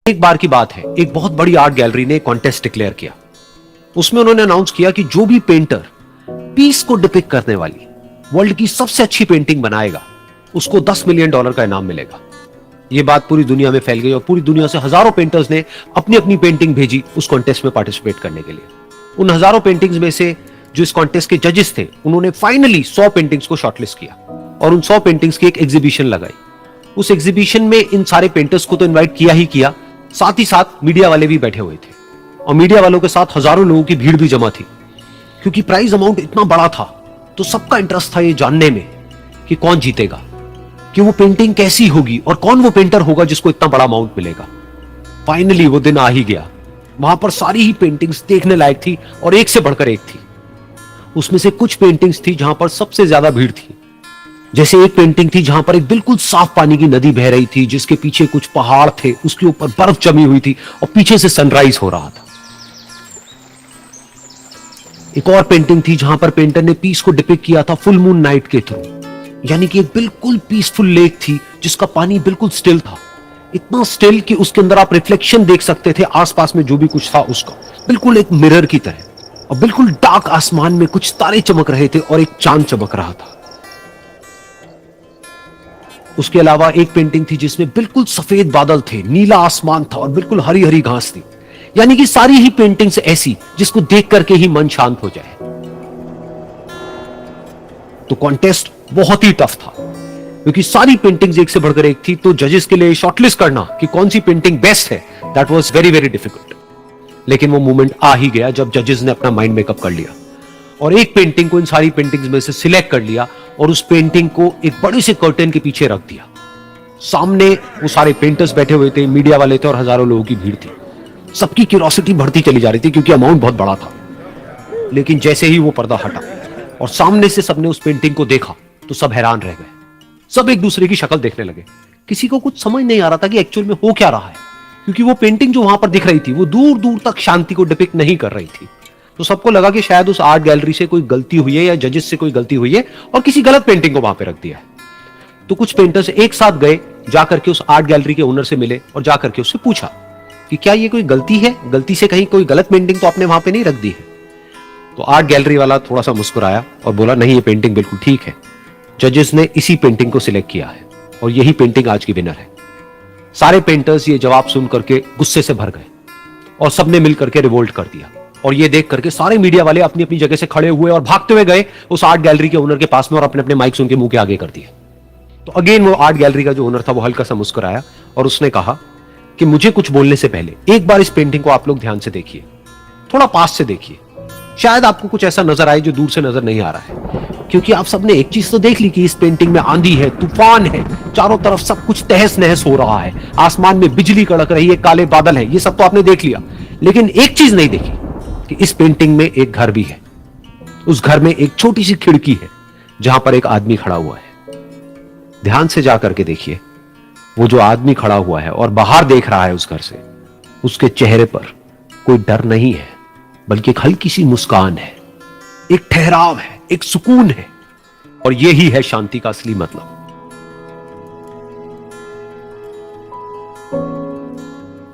एक बार की बात है, एक बहुत बड़ी आर्ट गैलरी ने कॉन्टेस्ट डिक्लेयर किया। उसमें उन्होंने अनाउंस किया कि जो भी पेंटर पीस को डिपिक्ट करने वाली वर्ल्ड की सबसे अच्छी पेंटिंग बनाएगा उसको $10 मिलियन का इनाम मिलेगा। यह बात पूरी दुनिया में फैल गई और पूरी दुनिया से हजारों पेंटर्स ने अपनी अपनी पेंटिंग भेजी उस कॉन्टेस्ट में पार्टिसिपेट करने के लिए। उन हजारों पेंटिंग्स में से जो इस कॉन्टेस्ट के जजेस थे उन्होंने फाइनली 100 पेंटिंग्स को शॉर्टलिस्ट किया और उन 100 पेंटिंग्स की एक एग्जीबिशन लगाई। उस एग्जीबिशन में इन सारे पेंटर्स को तो इनवाइट किया ही किया, साथ ही साथ मीडिया वाले भी बैठे हुए थे और मीडिया वालों के साथ हजारों लोगों की भीड़ भी जमा थी। क्योंकि प्राइज अमाउंट इतना बड़ा था तो सबका इंटरेस्ट था ये जानने में कि कौन जीतेगा, कि वो पेंटिंग कैसी होगी और कौन वो पेंटर होगा जिसको इतना बड़ा अमाउंट मिलेगा। फाइनली वो दिन आ ही गया। वहां पर सारी ही पेंटिंग्स देखने लायक थी और एक से बढ़कर एक थी। उसमें से कुछ पेंटिंग्स थी जहां पर सबसे ज्यादा भीड़ थी। जैसे एक पेंटिंग थी जहां पर एक बिल्कुल साफ पानी की नदी बह रही थी जिसके पीछे कुछ पहाड़ थे, उसके ऊपर बर्फ जमी हुई थी और पीछे से सनराइज हो रहा था। एक और पेंटिंग थी जहां पर पेंटर ने पीस को डिपिक्ट किया था फुल मून नाइट के थ्रू, यानी कि एक बिल्कुल पीसफुल लेक थी जिसका पानी बिल्कुल स्टिल था, इतना स्टिल कि उसके अंदर आप रिफ्लेक्शन देख सकते थे आसपास में जो भी कुछ था उसका, बिल्कुल एक मिरर की तरह। और बिल्कुल डार्क आसमान में कुछ तारे चमक रहे थे और एक चांद चमक रहा था। उसके अलावा एक पेंटिंग थी जिसमें बिल्कुल सफेद बादल थे, नीला आसमान था और बिल्कुल हरी हरी घास थी, यानी कि सारी ही पेंटिंग्स ऐसी जिसको देख करके ही मन शांत हो जाए। तो कॉन्टेस्ट बहुत ही टफ था क्योंकि सारी पेंटिंग्स एक से बढ़कर एक थी। तो जजेस के लिए शॉर्टलिस्ट करना कि कौन सी पेंटिंग बेस्ट है, that was very very difficult. लेकिन वो मोमेंट आ ही गया जब जजेस ने अपना माइंड मेकअप कर लिया और एक पेंटिंग को इन सारी पेंटिंग्स में से सिलेक्ट कर लिया और उस पेंटिंग को एक बड़े से कर्टेन के पीछे रख दिया। सामने वो सारे पेंटर्स बैठे हुए थे, मीडिया वाले थे और हजारों लोगों की भीड़ थी। सबकी क्यूरियोसिटी बढ़ती चली जा रही थी क्योंकि अमाउंट बहुत बड़ा था। लेकिन जैसे ही वो पर्दा हटा और सामने से सबने उस पेंटिंग को देखा तो सब हैरान रह गए। सब एक दूसरे की शक्ल देखने लगे। किसी को कुछ समझ नहीं आ रहा था कि एक्चुअल में हो क्या रहा है, क्योंकि वो पेंटिंग जो वहां पर दिख रही थी वो दूर दूर तक शांति को डिपिक्ट नहीं कर रही थी। तो सबको लगा कि शायद उस आर्ट गैलरी से कोई गलती हुई है या जजेस से कोई गलती हुई है और किसी गलत पेंटिंग को वहां पे रख दिया है। तो कुछ पेंटर्स एक साथ गए, जाकर के उस आर्ट गैलरी के ओनर से मिले और जाकर के उससे पूछा कि क्या ये कोई गलती है, गलती से कहीं कोई गलत पेंटिंग तो आपने वहां पे नहीं रख दी है। तो आर्ट गैलरी वाला थोड़ा सा मुस्कुराया और बोला नहीं, ये पेंटिंग बिल्कुल ठीक है, जजेस ने इसी पेंटिंग को सिलेक्ट किया है और यही पेंटिंग आज की विनर है। सारे पेंटर्स ये जवाब सुन करके गुस्से से भर गए और सबने मिल करके रिवोल्ट कर दिया। और ये देख करके सारे मीडिया वाले अपनी अपनी जगह से खड़े हुए और भागते हुए गए उस आर्ट गैलरी के ओनर के पास में और अपने अपने माइक्स उनके मुंह के आगे कर दिए। तो अगेन वो आर्ट गैलरी का जो ओनर था वो हल्का सा मुस्कुराया और उसने कहा कि मुझे कुछ बोलने से पहले एक बार इस पेंटिंग को आप लोग ध्यान से देखिए, थोड़ा पास से देखिए, शायद आपको कुछ ऐसा नजर आए जो दूर से नजर नहीं आ रहा है। क्योंकि आप सबने एक चीज तो देख ली कि इस पेंटिंग में आंधी है, तूफान है, चारों तरफ सब कुछ तहस नहस हो रहा है, आसमान में बिजली कड़क रही है, काले बादल है, ये सब तो आपने देख लिया। लेकिन एक चीज नहीं देखी कि इस पेंटिंग में एक घर भी है। उस घर में एक छोटी सी खिड़की है जहां पर एक आदमी खड़ा हुआ है। ध्यान से जाकर के देखिए, वो जो आदमी खड़ा हुआ है और बाहर देख रहा है उस घर से, उसके चेहरे पर कोई डर नहीं है बल्कि एक हल्की सी मुस्कान है, एक ठहराव है, एक सुकून है। और यही है शांति का असली मतलब।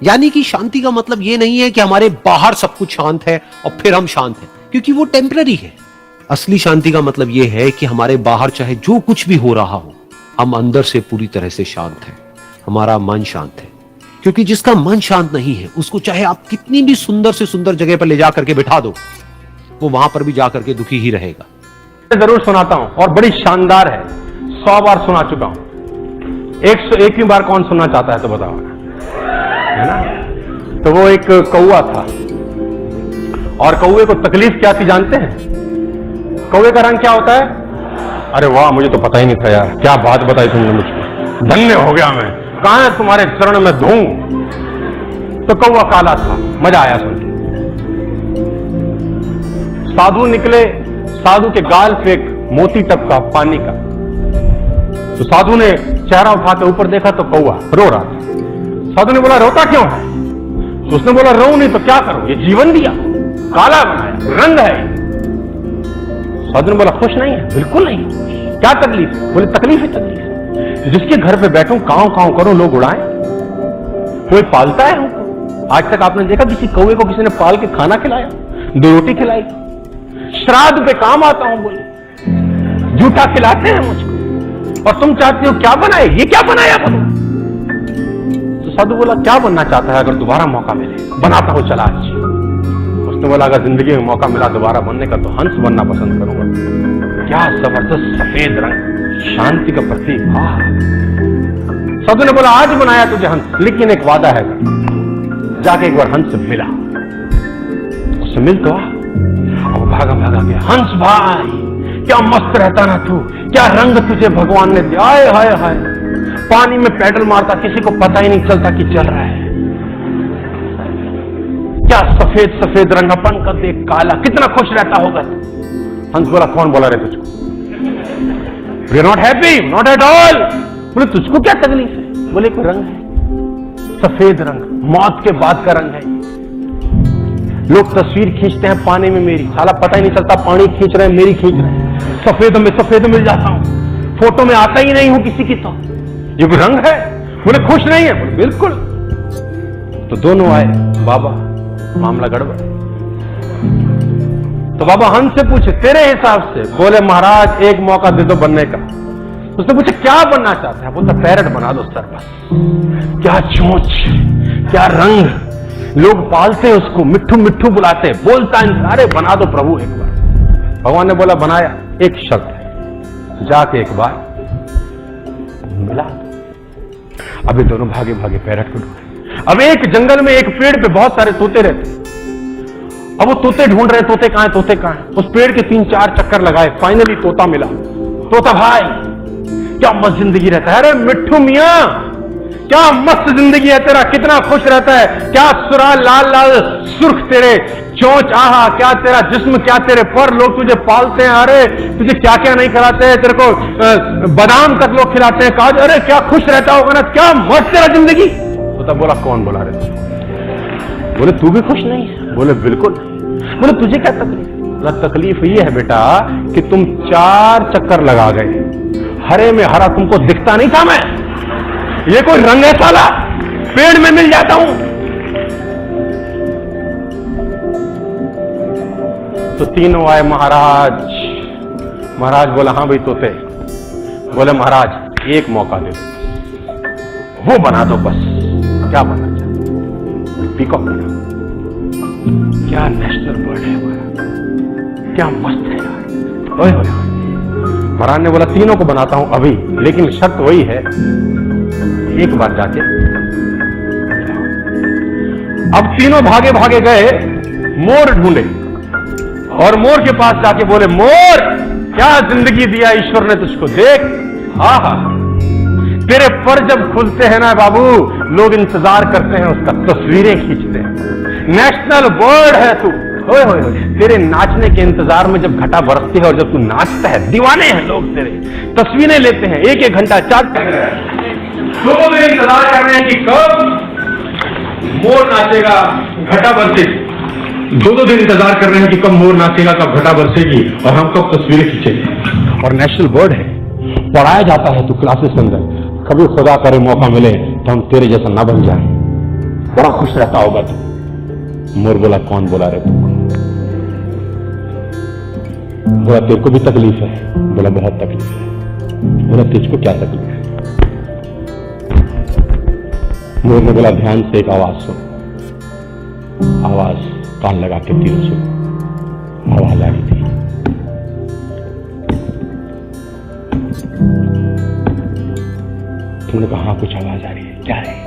यानी कि शांति का मतलब यह नहीं है कि हमारे बाहर सब कुछ शांत है और फिर हम शांत हैं, क्योंकि वो टेम्पररी है। असली शांति का मतलब यह है कि हमारे बाहर चाहे जो कुछ भी हो रहा हो, हम अंदर से पूरी तरह से शांत हैं, हमारा मन शांत है। क्योंकि जिसका मन शांत नहीं है उसको चाहे आप कितनी भी सुंदर से सुंदर जगह पर ले जाकर के बिठा दो, वो वहां पर भी जाकर के दुखी ही रहेगा। जरूर सुनाता हूं और बड़ी शानदार है, 100 बार सुना चुका हूं। 101वीं बार कौन सुनना चाहता है तो बताओ, है ना। तो वो एक कौवा था और कौवे को तकलीफ क्या थी जानते हैं? कौवे का रंग क्या होता है? अरे वाह, मुझे तो pता ही नहीं था यार, क्या बात बताई तुमने मुझको, धन्य हो गया मैं। कहां है तुम्हारे चरण में धूं। तो कौवा काला था, मजा आया सुन के। साधु निकले, साधु के गाल पे एक मोती टपका पानी का। तो साधु ने चेहरा उठा के ऊपर देखा तो कौवा रो रहा था। साधु ने बोला रोता क्यों है? तो उसने बोला रो नहीं तो क्या करूं, ये जीवन दिया, काला बनाया, रंग है। साधु ने बोला खुश नहीं है? बिल्कुल नहीं। क्या तकलीफ? बोले तकलीफ है, तकलीफ जिसके घर पे बैठूं काव काव करो लोग उड़ाएं, कोई पालता है हमको? आज तक आपने देखा किसी कौवे को किसी ने पाल के खाना खिलाया, 2 रोटी खिलाई? श्राद्ध पे काम आता हूं बोले, झूठा खिलाते हैं मुझको, और तुम चाहते हो क्या बनाए? ये क्या बनाया बोलो? तो साधु बोला क्या बनना चाहता है अगर दोबारा मौका मिले? बनाता हूं चला आज। उसने बोला अगर जिंदगी में मौका मिला दोबारा बनने का तो हंस बनना पसंद करूंगा। क्या जबरदस्त सफेद रंग, शांति का प्रतीक। साधु ने बोला आज बनाया तुझे हंस, लेकिन एक वादा है, जाके एक बार हंस से मिला। उससे मिल तो अब भागा भागा गया। हंस भाई क्या मस्त रहता ना तू, क्या रंग तुझे भगवान ने दिया, हाय हाय हाय। पानी में पैडल मारता, किसी को पता ही नहीं चलता कि चल रहा है। क्या सफेद सफेद रंगपन का देख काला, कितना खुश रहता होगा। हंस बोला कौन बोला रे तुझको? You are not happy? Not at all. बोले तुझको क्या तकलीफ है? बोले कोई रंग है, सफेद रंग, मौत के बाद का रंग है। लोग तस्वीर खींचते हैं पानी में मेरी, साला पता ही नहीं चलता पानी खींच रहे हैं मेरी खींच रहे हैं, सफेद मिल जाता हूं, फोटो में आता ही नहीं हूं किसी की। तो ये कोई रंग है? बोले खुश नहीं है? बोले बिल्कुल। तो दोनों आए, बाबा मामला गड़बड़। तो बाबा हंस से पूछे तेरे हिसाब से? बोले महाराज एक मौका दे दो बनने का। उसने पूछा क्या बनना चाहता है? बोलता पैरट बना दो सर बस। क्या चोंच, क्या रंग, लोग पालते हैं उसको, मिट्ठू मिट्ठू बुलाते, बोलता है अरे बना दो प्रभु एक बार। भगवान ने बोला बनाया, एक शर्त है, जाके एक बार मिला। अभी दोनों भागे भागे पैरट को ढूंढे। अब एक जंगल में एक पेड़ पे बहुत सारे तोते रहते। अब वो तोते ढूंढ रहे, तोते कहां है, तोते कहां है। उस पेड़ के 3-4 चक्कर लगाए, फाइनली तोता मिला। तोता भाई क्या मस्त जिंदगी रहता है, अरे मिट्ठू मियां क्या मस्त जिंदगी है तेरा, कितना खुश रहता है, क्या सुरा लाल लाल सुर्ख तेरे चोंच, आहा क्या तेरा जिस्म, क्या तेरे पर, लोग तुझे पालते हैं, अरे तुझे क्या क्या नहीं खिलाते हैं, तेरे को बादाम तक लोग खिलाते हैं, काजू, अरे क्या खुश रहता होगा ना, क्या मस्त तेरा जिंदगी। तो तब बोला कौन बोला रे? बोले तू भी खुश नहीं है? बोले बिल्कुल। बोले तुझे क्या तकलीफ? बोला तकलीफ ये है बेटा कि तुम 4 चक्कर लगा गए, हरे में हरा तुमको दिखता नहीं था मैं, ये कोई रंग है साला, पेड़ में मिल जाता हूं। तो तीनों आए महाराज। महाराज बोला हाँ भाई तोते। बोले महाराज एक मौका दे दो, वो बना दो बस। क्या बनना चाहते? पीकॉक बना। क्या नेशनल बर्ड है हमारा, क्या मस्त है यार। ओए होए। महाराज ने बोला तीनों को बनाता हूं अभी, लेकिन शर्त वही है एक बार जाके। अब तीनों भागे भागे गए, मोर ढूंढे, और मोर के पास जाके बोले मोर क्या जिंदगी दिया ईश्वर ने तुझको, देख आहा तेरे पर जब खुलते हैं ना बाबू, लोग इंतजार करते हैं उसका, तस्वीरें खींचते हैं, नेशनल बर्ड है तू। होए होए होए, तेरे नाचने के इंतजार में जब घटा बरसती है और जब तू नाचता है, दीवाने हैं लोग तेरे, तस्वीरें लेते हैं, 1-1 घंटा चार्ज कर रहे हैं, लोग इंतजार कर रहे हैं कि कब मोर नाचेगा, घटा बरसेगी। 2-2 दिन इंतजार कर रहे हैं कि कब मोर नाचेगा, कब घटा बरसेगी और हम कब तस्वीरें खींचेंगे। और नेशनल बर्ड है, पढ़ाया जाता है तू क्लासेस के अंदर, कभी खुदा करे मौका मिले तो हम तेरे जैसा ना बन जाए, बड़ा खुश रहता होगा तू। मोर बोला कौन बोला रे तुमको? बोला तेरे को भी तकलीफ है? बोला बहुत तकलीफ है। बोला तुझको क्या तकलीफ है? मोर ने बोला ध्यान से एक आवाज सुन। आवाज कान लगा के तीर सुन। आवाज आ रही थी, तुमने कहा हाँ कुछ आवाज आ रही है, क्या है?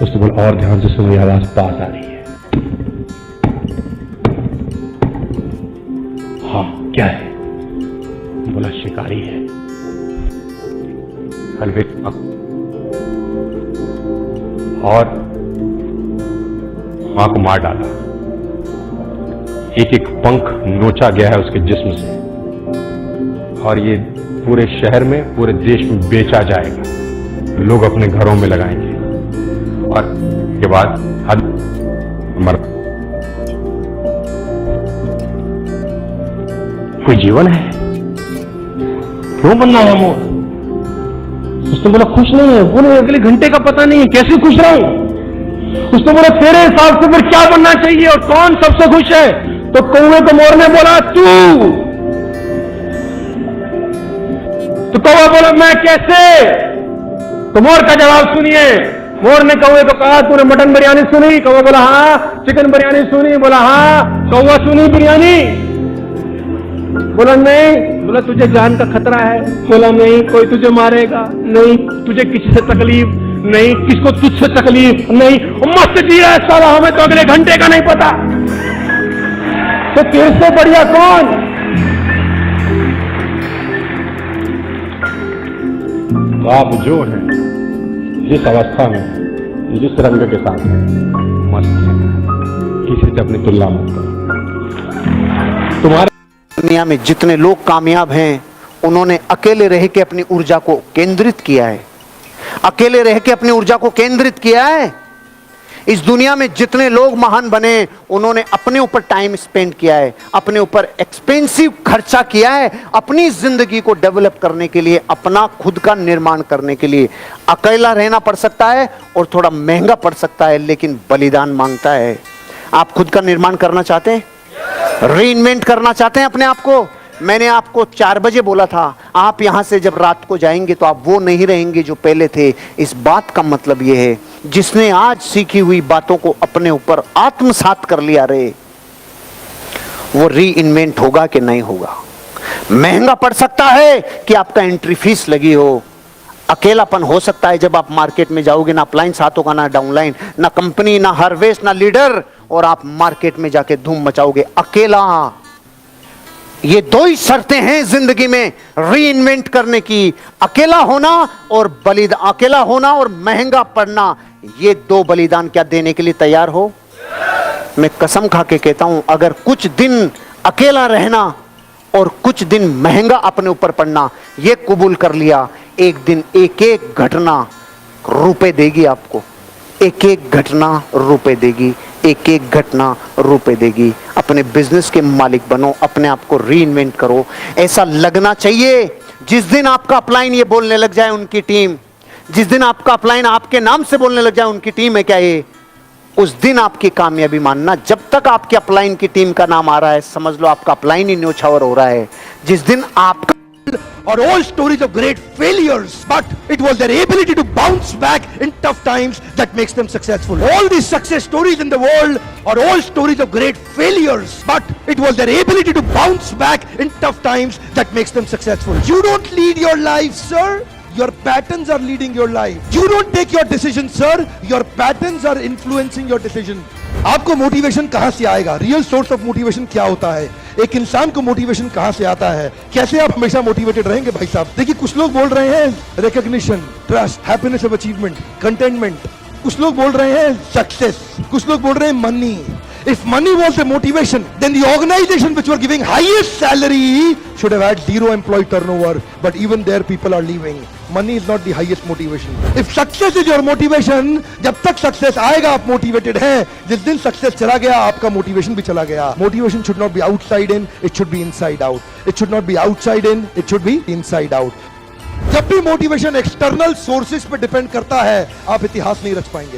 उसने बोला और ध्यान से सुनो, आवाज पास आ रही है। हाँ क्या है? बोला शिकारी है। और मां को मार डाला, एक एक पंख नोचा गया है उसके जिस्म से, और ये पूरे शहर में, पूरे देश में बेचा जाएगा, लोग अपने घरों में लगाएंगे, और के बाद मर। कोई जीवन है? क्यों बनना है मोर? उसने बोला खुश नहीं है। बोले अगले घंटे का पता नहीं है, कैसे खुश रहूं? उसने बोला तेरे हिसाब से फिर क्या बनना चाहिए और कौन सबसे खुश है? तो कौवे को मोर ने बोला तू। तो कौवा बोला मैं कैसे? तो मोर का जवाब सुनिए। मोर ने कौवे को कहा तूने मटन बिरयानी सुनी? कौवा बोला हाँ। चिकन बिरयानी सुनी? बोला हाँ। कौवा सुनी बिरयानी? बोला नहीं। बोला तुझे जान का खतरा है? बोला नहीं। कोई तुझे मारेगा? नहीं। तुझे किसी से तकलीफ? नहीं। किसको तुझसे तकलीफ? नहीं। मस्त जी है साला, हमें तो अगले घंटे का नहीं पता। तो तेरे से बढ़िया कौन? तो आप जो हैं, जिस अवस्था में, जिस रंग के साथ हैं, मस्त हैं, किसी से अपनी तुलना मत करो। तुम्हारे दुनिया में जितने लोग कामयाब हैं, उन्होंने अकेले रह के अपनी ऊर्जा को केंद्रित किया है। अकेले रह के अपनी ऊर्जा को केंद्रित किया है। इस दुनिया में जितने लोग महान बने, उन्होंने अपने ऊपर टाइम स्पेंड किया है, अपने ऊपर एक्सपेंसिव खर्चा किया है, अपनी जिंदगी को डेवलप करने के लिए, अपना खुद का निर्माण करने के लिए। अकेला रहना पड़ सकता है और थोड़ा महंगा पड़ सकता है, लेकिन बलिदान मांगता है। आप खुद का निर्माण करना चाहते हैं? रीइन्वेंट करना चाहते हैं अपने आप को? मैंने आपको 4 बजे बोला था, आप यहां से जब रात को जाएंगे तो आप वो नहीं रहेंगे जो पहले थे। इस बात का मतलब यह है, जिसने आज सीखी हुई बातों को अपने ऊपर आत्मसात कर लिया रे, वो रीइन्वेंट होगा कि नहीं होगा? महंगा पड़ सकता है कि आपका एंट्री फीस लगी हो। अकेलापन हो सकता है जब आप मार्केट में जाओगे, ना अपलाइन साथ होगा, ना डाउनलाइन, ना कंपनी, ना हार्वेस्ट, ना लीडर, और आप मार्केट में जाके धूम मचाओगे अकेला। ये 2 ही शर्तें हैं जिंदगी में रीइन्वेंट करने की, अकेला होना और बलिदान। अकेला होना और महंगा पड़ना, ये 2 बलिदान क्या देने के लिए तैयार हो? मैं कसम खा के कहता हूं, अगर कुछ दिन अकेला रहना और कुछ दिन महंगा अपने ऊपर पड़ना, ये कबूल कर लिया, एक दिन एक एक घटना रुपए देगी आपको। एक एक घटना रुपए देगी, एक एक घटना रुपए देगी। अपने बिजनेस के मालिक बनो, अपने आप को रीइन्वेंट करो। ऐसा लगना चाहिए जिस दिन आपका अपलाइन ये बोलने लग जाए उनकी टीम, जिस दिन आपका अपलाइन आपके नाम से बोलने लग जाए उनकी टीम है क्या ये, उस दिन आपकी कामयाबी मानना। जब तक आपके अपलाइन की टीम का नाम आ रहा है, समझ लो आपका अपलाइन ही न्योछावर हो रहा है। जिस दिन आपका are all stories of great failures, but it was their ability to bounce back in tough times that makes them successful. All these success stories in the world are all stories of great failures, but it was their ability to bounce back in tough times that makes them successful. You don't lead your life, sir. Your patterns are leading your life. You don't take your decisions, sir. Your patterns are influencing your decision. आपको motivation कहां से आएगा? Real source of motivation क्या होता है? एक इंसान को मोटिवेशन कहां से आता है? कैसे आप हमेशा मोटिवेटेड रहेंगे भाई साहब? देखिए, कुछ लोग बोल रहे हैं recognition, trust, happiness of achievement, containment. कुछ लोग बोल रहे हैं सक्सेस, कुछ लोग बोल रहे हैं money. If money was the motivation, then the organization which were giving highest salary should have had 0 employee turnover, but even there people are leaving. Money is not the highest motivation. If success is your motivation, जब तक success आएगा आप motivated हैं, जिस दिन success चला गया आपका motivation भी चला गया। Motivation should not be outside in, it should be inside out. It should not be outside in, it should be inside out. जब भी motivation external sources पे depend करता है, आप इतिहास नहीं रच पाएंगे।